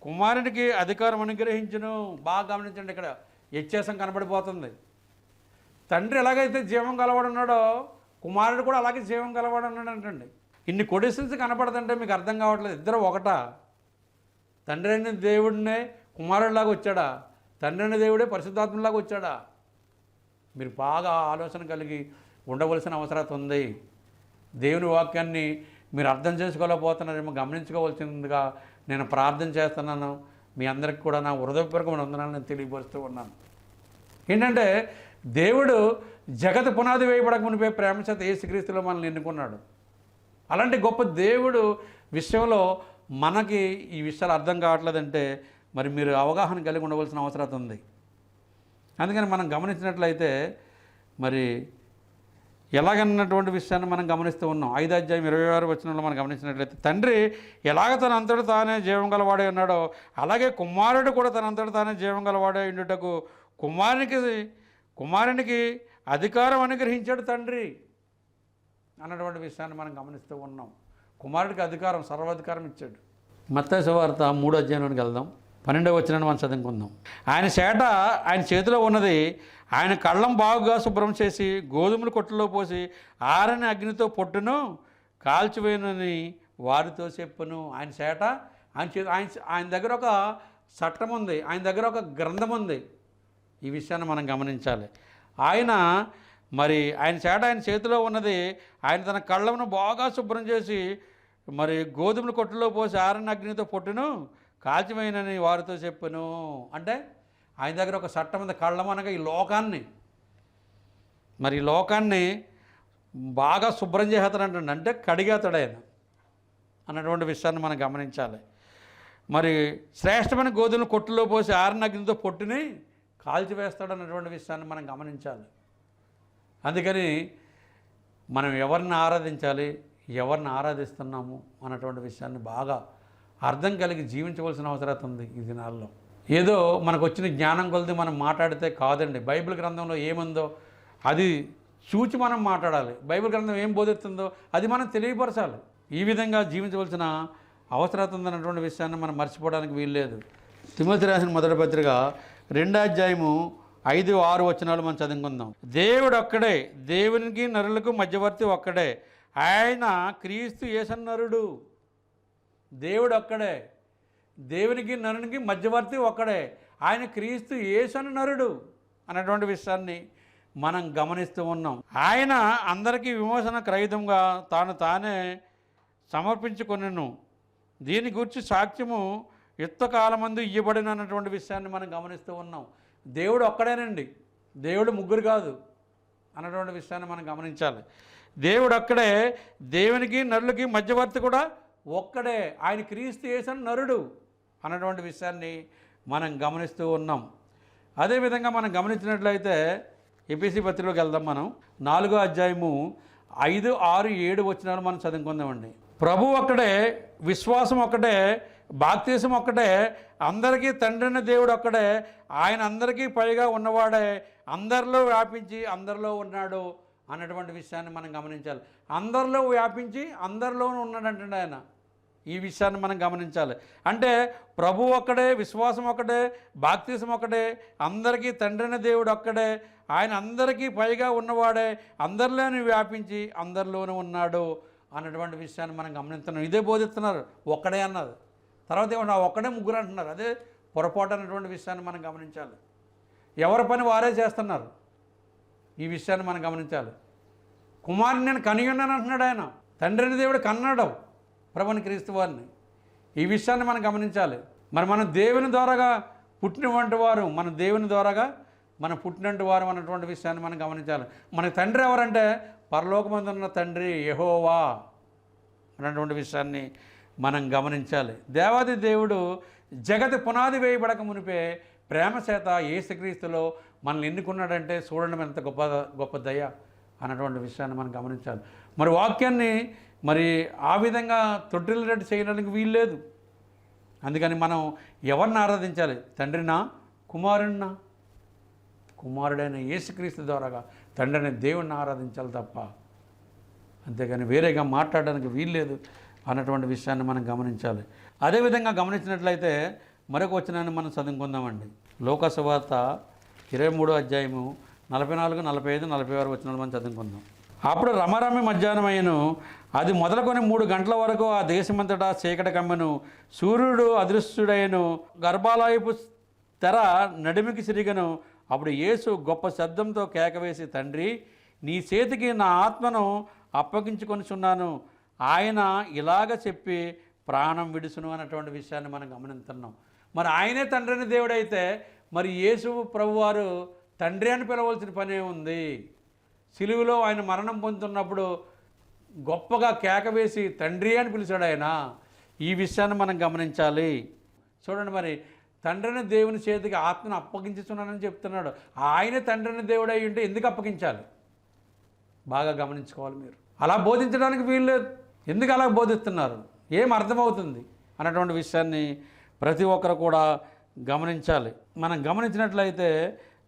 కుమారుడికి అధికారం అనుగ్రహించును. బాగా గమనించండి, ఇక్కడ వ్యత్యాసం కనబడిపోతుంది. తండ్రి ఎలాగైతే జీవం గలవాడు ఉన్నాడో కుమారుడు కూడా అలాగే జీవం గలవాడు ఉన్నాడు అంటండి. ఇన్ని కొడిషన్స్ కనపడదంటే మీకు అర్థం కావట్లేదు. ఇద్దరు ఒకటా? తండ్రి అయిన దేవుడినే కుమారుడిలాగా వచ్చాడా? తండ్రి అయిన దేవుడే పరిశుద్ధాత్మలాగా వచ్చాడా? మీరు బాగా ఆలోచన కలిగి ఉండవలసిన అవసరం ఉంది. దేవుని వాక్యాన్ని మీరు అర్థం చేసుకోలేకపోతున్నారేమో గమనించుకోవాల్సిందిగా నేను ప్రార్థన చేస్తున్నాను. మీ అందరికీ కూడా నా హృదయపూర్వకమైన వందనాలను నేను తెలియపరుస్తూ ఉన్నాను. ఏంటంటే దేవుడు జగత్ పునాది వేయబడక మునిపే ప్రేమ చేత యేసుక్రీస్తులో మనల్ని ఎన్నుకున్నాడు. అలాంటి గొప్ప దేవుడు విషయంలో మనకి ఈ విషయాలు అర్థం కావట్లేదంటే మరి మీరు అవగాహన కలిగి ఉండవలసిన అవసరం ఉంది. అందుకని మనం గమనించినట్లయితే మరి ఎలాగన్నటువంటి విషయాన్ని మనం గమనిస్తూ ఉన్నాం. 5వ అధ్యాయం 26వ వచనంలో మనం గమనించినట్లయితే తండ్రి ఎలాగ తనంతట తానే జీవం గలవాడే ఉన్నాడో అలాగే కుమారుడు కూడా తనంతట తానే జీవం గలవాడే ఉండుటకు కుమారునికి అధికారం అనుగ్రహించాడు తండ్రి అన్నటువంటి విషయాన్ని మనం గమనిస్తూ ఉన్నాం. కుమారుడికి అధికారం, సర్వాధికారం ఇచ్చాడు. మత్తయి సువార్త 3వ అధ్యాయంలోకి వెళ్దాం. 12వ వచనాన్ని మనం చదువుకుందాం. ఆయన చేట ఆయన చేతిలో ఉన్నది ఆయన కళ్ళం బాగుగా శుభ్రం చేసి గోధుమల కొట్టులో పోసి ఆరని అగ్నితో పొట్టును కాల్చివేయనని వారితో చెప్పును. ఆయన చేట ఆయన దగ్గర ఒక చట్టం ఉంది, ఆయన దగ్గర ఒక గ్రంథం ఉంది. ఈ విషయాన్ని మనం గమనించాలి. ఆయన చేట ఆయన చేతిలో ఉన్నది ఆయన తన కళ్ళమును బాగా శుభ్రం చేసి మరి గోధుమల కొట్టులో పోసి ఆరని అగ్నితో పొట్టును కాల్చివేయనని వారితో చెప్పును. అంటే ఆయన దగ్గర ఒక చట్టం ఉంది. కళ్ళం అనగా ఈ లోకాన్ని ఈ లోకాన్ని బాగా శుభ్రం చేస్తాడంటండి, అంటే కడిగేతాడు ఆయన అన్నటువంటి విషయాన్ని మనం గమనించాలి. శ్రేష్టమైన గోధుమల కొట్టులో పోసి ఆరని అగ్నితో పొట్టుని కాల్చివేస్తాడన్నటువంటి విషయాన్ని మనం గమనించాలి. అందుకని మనం ఎవరిని ఆరాధించాలి, ఎవరిని ఆరాధిస్తున్నాము అన్నటువంటి విషయాన్ని బాగా అర్థం కలిగి జీవించవలసిన అవసరం ఉంది ఈ దినాల్లో. ఏదో మనకు వచ్చిన జ్ఞానం కొలిది మనం మాట్లాడితే కాదండి. బైబిల్ గ్రంథంలో ఏముందో అది చూచి మనం మాట్లాడాలి. బైబిల్ గ్రంథం ఏం బోధిస్తుందో అది మనం తెలియపరచాలి. ఈ విధంగా జీవించవలసిన అవసరం ఉందన్నటువంటి విషయాన్ని మనం మర్చిపోవడానికి వీల్లేదు. తిమోతి రాసిన మొదటి పత్రిక 2వ అధ్యాయము 5-6 వచనాలు మనం చదువుకుందాం. దేవుడు ఒక్కడే, దేవునికి నరులకు మధ్యవర్తి ఒక్కడే, ఆయన క్రీస్తు యేసు నరుడు. దేవుడు ఒక్కడే, దేవునికి నరునికి మధ్యవర్తి ఒక్కడే, ఆయన క్రీస్తు యేసు నరుడు అన్నటువంటి విషయాన్ని మనం గమనిస్తూ ఉన్నాం. ఆయన అందరికీ విమోచన క్రయుధంగా తానే సమర్పించుకొనెను. దీని గురించి సాక్ష్యము యుక్తకాలమందు ఇయ్యబడిన అన్నటువంటి విషయాన్ని మనం గమనిస్తూ ఉన్నాం. దేవుడు ఒక్కడేనండి, దేవుడు ముగ్గురు కాదు అన్నటువంటి విషయాన్ని మనం గమనించాలి. దేవుడు ఒక్కడే, దేవునికి నరులకి మధ్యవర్తి కూడా ఒక్కడే, ఆయన క్రీస్తు యేసు నరుడు అన్నటువంటి విషయాన్ని మనం గమనిస్తూ ఉన్నాం. అదేవిధంగా మనం గమనించినట్లయితే ఎఫెసీ పత్రికలోకి వెళ్దాం. మనం 4వ అధ్యాయము 5, 6, 7 వచనాలు మనం చదువుకుందామండి. ప్రభు ఒక్కడే, విశ్వాసం ఒక్కటే, బాప్తిసం ఒక్కటే, అందరికీ తండ్రిన దేవుడు ఒక్కడే, ఆయన అందరికీ పైగా ఉన్నవాడే, అందరిలో వ్యాపించి అందరిలో ఉన్నాడు అన్నటువంటి విషయాన్ని మనం గమనించాలి. అందరిలో వ్యాపించి అందరిలోనూ ఉన్నాడంటే ఆయన. ఈ విషయాన్ని మనం గమనించాలి. అంటే ప్రభు ఒక్కడే, విశ్వాసం ఒక్కటే, బాప్తిసం ఒక్కటే, అందరికీ తండ్రిన దేవుడు ఒక్కడే, ఆయన అందరికీ పైగా ఉన్నవాడే, అందరిలోనూ వ్యాపించి అందరిలోనూ ఉన్నాడు అన్నటువంటి విషయాన్ని మనం గమనిస్తున్నాం. ఇదే బోధిస్తున్నారు, ఒక్కడే అన్నది. తర్వాత ఏమన్నా ఒక్కడే ముగ్గురు అంటున్నారు, అదే పొరపాటు అన్నటువంటి విషయాన్ని మనం గమనించాలి. ఎవరి పని వారే చేస్తున్నారు, ఈ విషయాన్ని మనం గమనించాలి. కుమారుని నేను కనియున్నాను అంటున్నాడు ఆయన, తండ్రిని దేవుడు కన్నాడు ప్రభుని క్రీస్తు వారిని. ఈ విషయాన్ని మనం గమనించాలి. మరి మనం దేవుని ద్వారాగా పుట్టినటువంటి వారు, మన దేవుని ద్వారాగా మనం పుట్టినటువంటి వారు అన్నటువంటి విషయాన్ని మనం గమనించాలి. మన తండ్రి ఎవరంటే పరలోకమందున్న తండ్రి యెహోవా అన్నటువంటి విషయాన్ని మనం గమనించాలి. దేవాది దేవుడు జగతి పునాది వేయబడక మునిపే ప్రేమ చేత యేసుక్రీస్తులో మనల్ని ఎన్నుకున్నాడంటే చూడండి ఎంత గొప్ప దయ అన్నటువంటి విషయాన్ని మనం గమనించాలి. మరి వాక్యాన్ని మరి ఆ విధంగా తొట్టిల్లినట్టు చేయడానికి వీల్లేదు. అందుకని మనం ఎవరిని ఆరాధించాలి? తండ్రినా, కుమారుడినా? కుమారుడైన యేసుక్రీస్తు ద్వారాగా తండ్రిని దేవుణ్ణి ఆరాధించాలి తప్ప, అంతేగాని వేరేగా మాట్లాడడానికి వీల్లేదు అన్నటువంటి విషయాన్ని మనం గమనించాలి. అదేవిధంగా గమనించినట్లయితే మరొక వచనాన్ని మనం చదువుకుందామండి. లోక సువార్త 23వ అధ్యాయము 44, 45, 46 వచనాలు మనం చదువుకుందాం. అప్పుడు రమరమి మధ్యాహ్నమైనను, అది మొదలుకొని 3 గంటల వరకు ఆ దేశమంతటా చీకటి కమ్మెను, సూర్యుడు అదృశ్యుడైను, గర్భాలయపు తెర నడిమికి సిరిగను. అప్పుడు యేసు గొప్ప శబ్దంతో కేకవేసి, తండ్రి, నీ చేతికి నా ఆత్మను అప్పగించుకొనిచున్నాను. ఆయన ఇలాగ చెప్పి ప్రాణం విడుసును అన్నటువంటి విషయాన్ని మనం గమనిస్తున్నాం. మరి ఆయనే తండ్రిని దేవుడైతే మరి యేసు ప్రభువారు తండ్రి అని పిలవలసిన పనే ఉంది. సిలువలో ఆయన మరణం పొందుతున్నప్పుడు గొప్పగా కేకవేసి తండ్రి అని పిలిచాడు ఆయన. ఈ విషయాన్ని మనం గమనించాలి. చూడండి, మరి తండ్రిని దేవుని చేతికి ఆత్మను అప్పగించుతున్నానని చెప్తున్నాడు. ఆయనే తండ్రిని దేవుడు అయి ఉంటే ఎందుకు అప్పగించాలి? బాగా గమనించుకోవాలి మీరు. అలా బోధించడానికి వీల్లేదు. ఎందుకు అలా బోధిస్తున్నారు, ఏం అర్థమవుతుంది అన్నటువంటి విషయాన్ని ప్రతి ఒక్కరు కూడా గమనించాలి. మనం గమనించినట్లయితే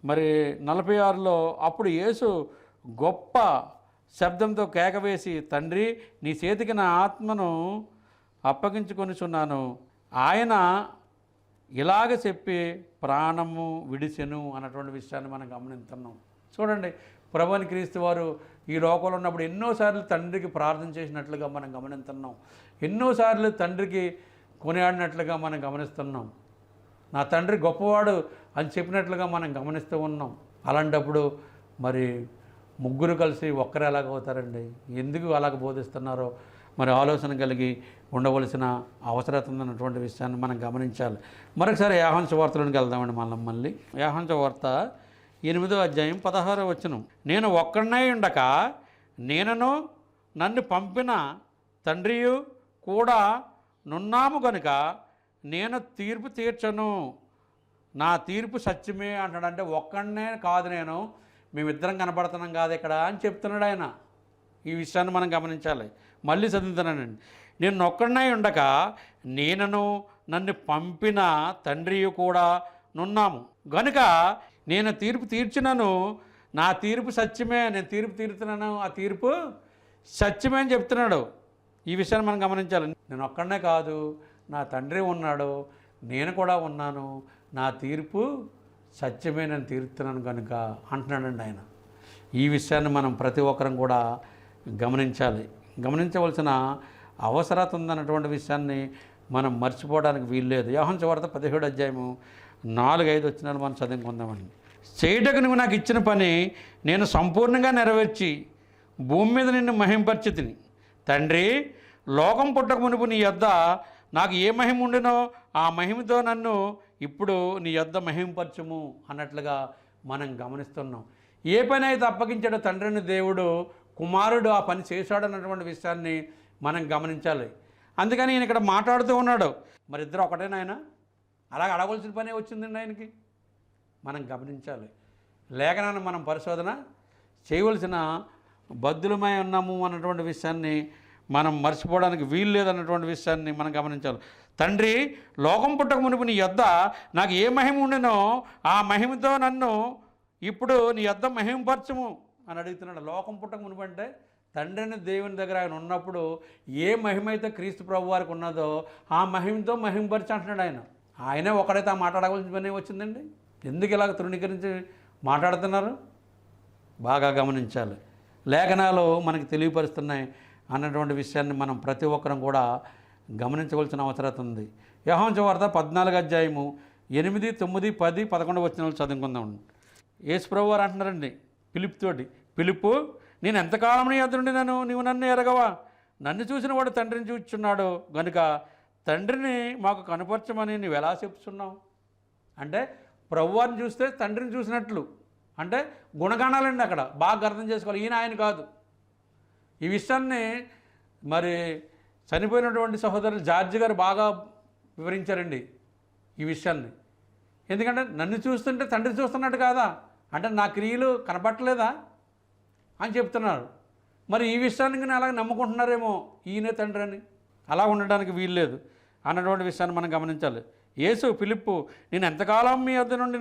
మరి 46లో అప్పుడు యేసు గొప్ప శబ్దంతో కేకవేసి, తండ్రి, నీ చేతికి నా ఆత్మను అప్పగించుకొనిచున్నాను. ఆయన ఇలాగ చెప్పి ప్రాణము విడిచెను అన్నటువంటి విషయాన్ని మనం గమనిస్తున్నాం. చూడండి, ప్రభువుని క్రీస్తు వారు ఈ లోకంలో ఉన్నప్పుడు ఎన్నోసార్లు తండ్రికి ప్రార్థన చేసినట్లుగా మనం గమనిస్తున్నాం. ఎన్నోసార్లు తండ్రికి కొనియాడినట్లుగా మనం గమనిస్తున్నాం. నా తండ్రి గొప్పవాడు అని చెప్పినట్లుగా మనం గమనిస్తూ ఉన్నాం. అలాంటప్పుడు మరి ముగ్గురు కలిసి ఒక్కరే ఎలాగవుతారండి? ఎందుకు అలాగ బోధిస్తున్నారో మరి ఆలోచన కలిగి ఉండవలసిన అవసరం ఉందన్నటువంటి విషయాన్ని మనం గమనించాలి. మరొకసారి యోహాను సువార్తలోకి వెళ్దామండి. మళ్ళీ యోహాను సువార్త 8వ అధ్యాయం 16వ వచనం. నేను ఒక్కడనే ఉండక నేనను నన్ను పంపిన తండ్రియు కూడా నున్నాము కనుక నేను తీర్పు తీర్చను. నా తీర్పు సత్యమే అంటాడు. అంటే ఒక్కడనే కాదు, నేను మేమిద్దరం కనపడుతున్నాం కాదు ఇక్కడ అని చెప్తున్నాడు ఆయన. ఈ విషయాన్ని మనం గమనించాలి. మళ్ళీ చదువుతున్నానండి. నేను ఒక్కడనై ఉండక నేనను నన్ను పంపిన తండ్రి కూడా నున్నాము గనుక నేను తీర్పు తీర్చినను, నా తీర్పు సత్యమే, నేను తీర్పు తీరుతున్నాను, ఆ తీర్పు సత్యమే అని చెప్తున్నాడు. ఈ విషయాన్ని మనం గమనించాలి. నేను ఒక్కడనే కాదు, నా తండ్రి ఉన్నాడు, నేను కూడా ఉన్నాను, నా తీర్పు సత్యమే, నేను తీరుతున్నాను కనుక అంటున్నాడండి ఆయన. ఈ విషయాన్ని మనం ప్రతి ఒక్కరం కూడా గమనించాలి. గమనించవలసిన అవసరత ఉందన్నటువంటి విషయాన్ని మనం మర్చిపోవడానికి వీల్లేదు. యోహాను సువార్త 17వ అధ్యాయము 4-5 వచనాలు మనం చదువుకుందామండి. చేయటకు నువ్వు నాకు ఇచ్చిన పని నేను సంపూర్ణంగా నెరవేర్చి భూమి మీద నిన్ను మహింపరిచితిని. తండ్రి, లోకం పుట్టక మునుపు నీ యొద్ద నాకు ఏ మహిమ ఉండినో ఆ మహిమతో నన్ను ఇప్పుడు నీ యొద్ద మహింపరచుము అన్నట్లుగా మనం గమనిస్తున్నాం. ఏ పని అయితే అప్పగించాడో తండ్రిని దేవుడు, కుమారుడు ఆ పని చేశాడు అన్నటువంటి విషయాన్ని మనం గమనించాలి. అందుకని ఈయన ఇక్కడ మాట్లాడుతూ ఉన్నాడు. మరి ఇద్దరు ఒకటేనాయన? అలాగ అడగవలసిన పనే వచ్చిందండి ఆయనకి. మనం గమనించాలి. లేఖనాన్ని మనం పరిశోధన చేయవలసిన బద్దులమై ఉన్నాము అన్నటువంటి విషయాన్ని మనం మర్చిపోవడానికి వీలు లేదన్నటువంటి విషయాన్ని మనం గమనించాలి. తండ్రి, లోకం పుట్టక మునుపు నీ యొద్ద నాకు ఏ మహిమ ఉండినో ఆ మహిమతో నన్ను ఇప్పుడు నీ యొద్ద మహిమపరచుము అని అడుగుతున్నాడు. లోకం పుట్టక మునుపు అంటే తండ్రిని దేవుని దగ్గర ఆయన ఉన్నప్పుడు ఏ మహిమ అయితే క్రీస్తు ప్రభు వారికి ఉన్నదో ఆ మహిమతో మహిమపరిచి అంటున్నాడు ఆయన. ఆయనే ఒకడైతే ఆ మాట్లాడవలసిన పని వచ్చిందండి. ఎందుకు ఇలాగ తృణీకరించి మాట్లాడుతున్నారు? బాగా గమనించాలి. లేఖనాలు మనకి తెలియపరుస్తున్నాయి అన్నటువంటి విషయాన్ని మనం ప్రతి ఒక్కరం కూడా గమనించవలసిన అవసరం ఉంది. యోహాను సువార్త 14వ అధ్యాయము 8, 9, 10, 11 వచనాలు చదువుకుందాం. యేసు ప్రభు వారు అంటున్నారండి ఫిలిప్ తోటి, ఫిలిప్పు, నేను ఎంతకాలం నీ యొద్ద నుండినాను, నీవు నన్ను ఎరగవా? నన్ను చూసిన వాడు తండ్రిని చూచుచున్నాడు గనుక తండ్రిని మాకు కనపరచమని నువ్వు ఎలా చెప్తున్నావు? అంటే ప్రభువారిని చూస్తే తండ్రిని చూసినట్లు, అంటే గుణగణాలండి అక్కడ బాగా అర్థం చేసుకోవాలి. ఈయన ఆయన కాదు. ఈ విషయాన్ని మరి చనిపోయినటువంటి సహోదరులు జార్జి గారు బాగా వివరించారండి ఈ విషయాన్ని. ఎందుకంటే నన్ను చూస్తుంటే తండ్రి చూస్తున్నట్టు కాదా, అంటే నా క్రియలు కనపట్టలేదా అని చెప్తున్నారు. మరి ఈ విషయాన్ని నేను అలాగే నమ్ముకుంటున్నారేమో ఈయనే తండ్రి అని. అలా ఉండడానికి వీల్లేదు అన్నటువంటి విషయాన్ని మనం గమనించాలి. యేసు, ఫిలిప్పు, నేను ఎంతకాలం మీ వద్ద నుండి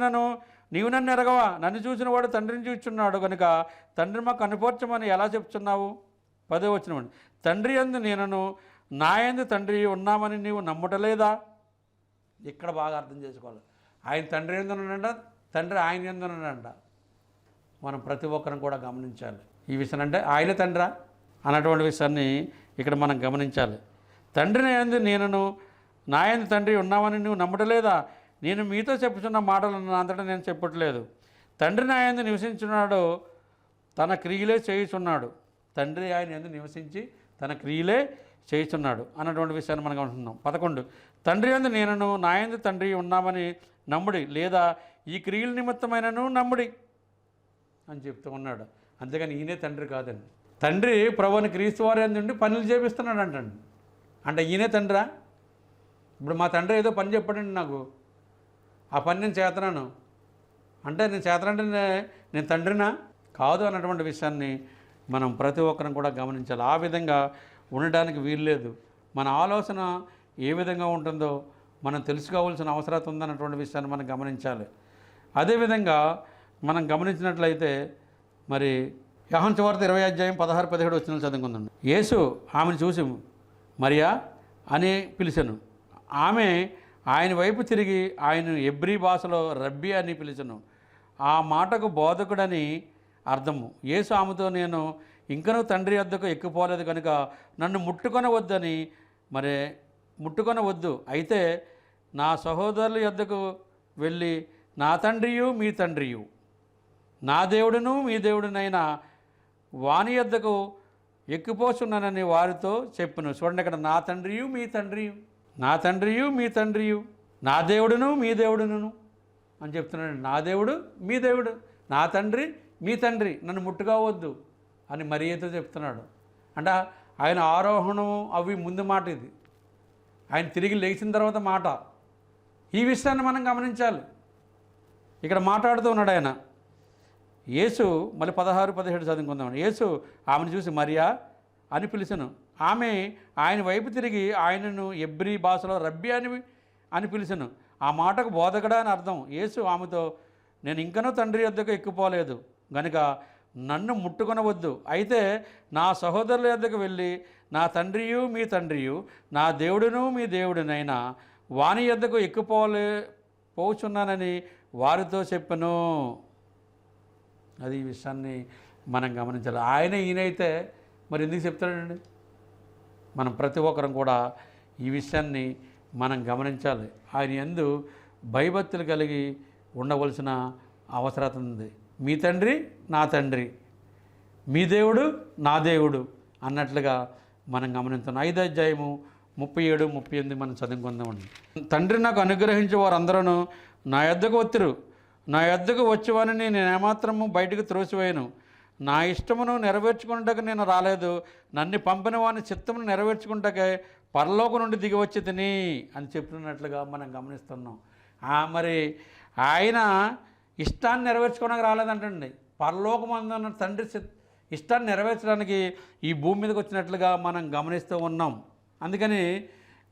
నీవు నన్ను ఎరగవా? నన్ను చూసిన వాడు తండ్రిని చూచున్నాడు కనుక తండ్రి మాకు కనుపరచమని ఎలా చెప్తున్నావు? 10వ వచనం, తండ్రి యందు నేనను నా యందు తండ్రి ఉన్నామని నీవు నమ్మటలేదా? ఇక్కడ బాగా అర్థం చేసుకోవాలి. ఆయన తండ్రి యందు ఉన్నాడంట, తండ్రి ఆయన యందు ఉన్నాడంట. మనం ప్రతి ఒక్కరం కూడా గమనించాలి ఈ విషయం. అంటే ఆయన తండ్రా అన్నటువంటి విషయాన్ని ఇక్కడ మనం గమనించాలి. తండ్రిని యందు నేనను నా యందు తండ్రి ఉన్నామని నువ్వు నమ్మటలేదా? నేను మీతో చెప్పుచున్న మాటలు అంతటా నేను చెప్పట్లేదు. తండ్రి నా యందు నివసించున్నాడు, తన క్రియలే చేయుచున్నాడు. తండ్రి ఆయన యందు నివసించి తన క్రియలే చేయుచున్నాడు అన్నటువంటి విషయాన్ని మనం గమనిస్తున్నాం. 11, తండ్రి యందు నేనను నా యందు తండ్రి ఉన్నామని నమ్ముడి, లేదా ఈ క్రియల నిమిత్తమైనను నమ్ముడి అని చెప్తూ ఉన్నాడు. అంతేగాని ఈయనే తండ్రి కాదండి. తండ్రి ప్రభువుని క్రీస్తు వారి యందు ఉండి పనులు చేపిస్తున్నాడు అంటండి. అంటే ఈయనే తండ్రా? ఇప్పుడు మా తండ్రి ఏదో పని చెప్పాడండి నాకు, ఆ పని నేను చేతనాను అంటే నేను చేతనంటే నేను తండ్రినా? కాదు అన్నటువంటి విషయాన్ని మనం ప్రతి ఒక్కరం కూడా గమనించాలి. ఆ విధంగా ఉండడానికి వీల్లేదు. మన ఆలోచన ఏ విధంగా ఉంటుందో మనం తెలుసుకోవాల్సిన అవసరం ఉందన్నటువంటి విషయాన్ని మనం గమనించాలి. అదేవిధంగా మనం గమనించినట్లయితే మరి యోహాను సువార్త 20వ అధ్యాయం 16, 17 వచనాలు చదువుకుందాం. యేసు ఆమెను చూసి మరియా అని పిలిచెను. ఆమె ఆయన వైపు తిరిగి ఆయన ఎబ్రీ భాషలో రబ్బీ అని పిలిచెను. ఆ మాటకు బోధకుడని అర్థము. యేసు ఆమెతో, నేను ఇంకనూ తండ్రి వద్దకు ఎక్కిపోలేదు కనుక నన్ను ముట్టుకొనవద్దని, మరి ముట్టుకొనవద్దు, అయితే నా సహోదరుల యొద్దకు వెళ్ళి నా తండ్రియు మీ తండ్రియు, నా దేవుడును మీ దేవుడునైన వాని యొద్దకు ఎక్కిపోచున్నానని వారితో చెప్పును. చూడండి, ఇక్కడ నా తండ్రియు మీ తండ్రియు, నా తండ్రియు మీ తండ్రియు, నా దేవుడును మీ దేవుడును అని చెప్తున్నాడు. నా దేవుడు మీ దేవుడు, నా తండ్రి మీ తండ్రి, నన్ను ముట్టుకోవద్దు అని మరియతో చెప్తున్నాడు. అంటే ఆయన ఆరోహణం అవి ముందు మాట, ఇది ఆయన తిరిగి లేచిన తర్వాత మాట. ఈ విషయాన్ని మనం గమనించాలి. ఇక్కడ మాట్లాడుతూ ఉన్నాడు ఆయన. యేసు మళ్ళీ 16, 17 చదువుకుందాం. యేసు ఆమెను చూసి మరియా అని పిలిచెను. ఆమె ఆయన వైపు తిరిగి ఆయనను ఎబ్రీ భాషలో రబ్బీ అని పిలిచెను. ఆ మాటకు బోధకుడా అని అర్థం. యేసు ఆమెతో, నేను ఇంకనూ తండ్రి యొద్దకు ఎక్కిపోలేదు గనుక నన్ను ముట్టుకొనవద్దు. అయితే నా సహోదరుల యొద్దకు వెళ్ళి నా తండ్రియు మీ తండ్రియు, నా దేవుడును మీ దేవుడినైనా వాని యొద్దకు పోచున్నానని వారితో చెప్పను. అది ఈ విషయాన్ని మనం గమనించాలి. ఆయన ఈయనైతే మరి ఎందుకు చెప్తాడండి? మనం ప్రతి ఒక్కరం కూడా ఈ విషయాన్ని మనం గమనించాలి. ఆయన యందు భయభక్తులు కలిగి ఉండవలసిన అవసరం ఉంది. మీ తండ్రి నా తండ్రి, మీ దేవుడు నా దేవుడు అన్నట్లుగా మనం గమనించాం. 5వ అధ్యాయము 37, 38 మనం చదువుకుందామండి. తండ్రి నాకు అనుగ్రహించే వారందరూ నా యొద్దకు వచ్చిరు. నా యొద్దకు వచ్చేవారిని నేను ఏమాత్రము బయటకు త్రోసివేయను. నా ఇష్టమును నెరవేర్చుకుంటకు నేను రాలేదు, నన్ను పంపిన వాని చిత్తమును నెరవేర్చుకుంటకే పరలోకం నుండి దిగి వచ్చి తిని అని చెప్పినట్లుగా మనం గమనిస్తున్నాం. మరి ఆయన ఇష్టాన్ని నెరవేర్చుకోవడానికి రాలేదంటండి. పరలోకమందున్న తండ్రి ఇష్టాన్ని నెరవేర్చడానికి ఈ భూమి మీదకి వచ్చినట్లుగా మనం గమనిస్తూ ఉన్నాం. అందుకని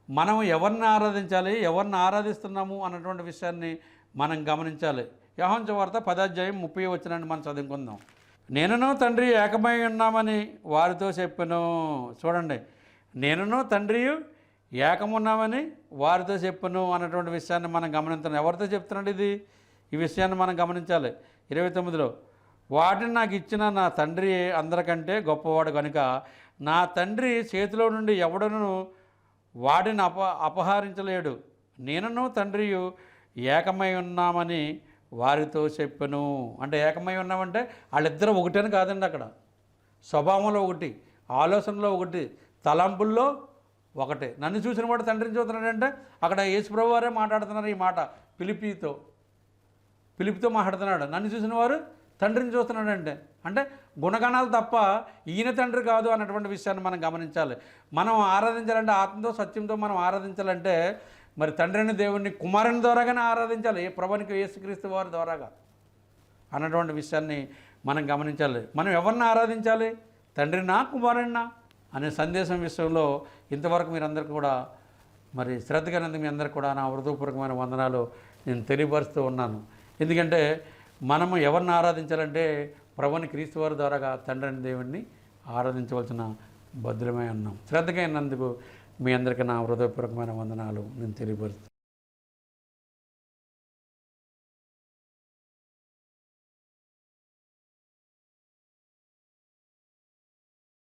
మనం ఎవరిని ఆరాధించాలి, ఎవరిని ఆరాధిస్తున్నాము అన్నటువంటి విషయాన్ని మనం గమనించాలి. యోహాను సువార్త 10వ అధ్యాయం 30వ వచనాన్ని మనం చదువుకుందాం. నేనును తండ్రి ఏకమై ఉన్నామని వారితో చెప్పాను. చూడండి, నేనును తండ్రి ఏకమున్నామని వారితో చెప్పాను అన్నటువంటి విషయాన్ని మనం గమనించాలి. ఎవరితో చెప్తున్నాడు ఇది? ఈ విషయాన్ని మనం గమనించాలి. 29లో, వాటిని నాకు ఇచ్చిన నా తండ్రి అందరికంటే గొప్పవాడు కనుక నా తండ్రి చేతిలో నుండి ఎవడను వాటిని అపహరించలేడు. నేనును తండ్రి ఏకమై ఉన్నామని వారితో చెప్పను. అంటే ఏకమై ఉన్నామంటే వాళ్ళిద్దరూ ఒకటని కాదండి. అక్కడ స్వభావంలో ఒకటి, ఆలోచనలో ఒకటి, తలంపుల్లో ఒకటే. నన్ను చూసిన వాడు తండ్రిని చూస్తున్నాడంటే అక్కడ యేసుప్రభు వారే మాట్లాడుతున్నారు ఈ మాట. పిలిపితో మాట్లాడుతున్నాడు. నన్ను చూసిన వారు తండ్రిని చూస్తున్నాడంటే అంటే గుణగణాలు తప్ప ఈయన తండ్రి కాదు అన్నటువంటి విషయాన్ని మనం గమనించాలి. మనం ఆరాధించాలంటే ఆత్మతో సత్యంతో మనం ఆరాధించాలంటే మరి తండ్రిని దేవుణ్ణి కుమారుని ద్వారాగానే ఆరాధించాలి. ఏ ప్రభునికి యేసుక్రీస్తు వారి ద్వారాగా అన్నటువంటి విషయాన్ని మనం గమనించాలి. మనం ఎవరిని ఆరాధించాలి? తండ్రినా కుమారుడినా అనే సందేశం విషయంలో ఇంతవరకు మీరందరికీ కూడా మరి శ్రద్ధగానందుకు మీ అందరికీ కూడా నా హృదయపూర్వకమైన వందనాలు నేను తెలియపరుస్తూ ఉన్నాను. ఎందుకంటే మనము ఎవరిని ఆరాధించాలంటే ప్రభుని క్రీస్తు వారి ద్వారాగా తండ్రిని దేవుణ్ణి ఆరాధించవలసిన భద్రమై ఉన్నాం. శ్రద్ధగా అయినందుకు మీ అందరికీ నా హృదయపూర్వకమైన వందనాలు నేను తెలియపరుస్తున్నాను.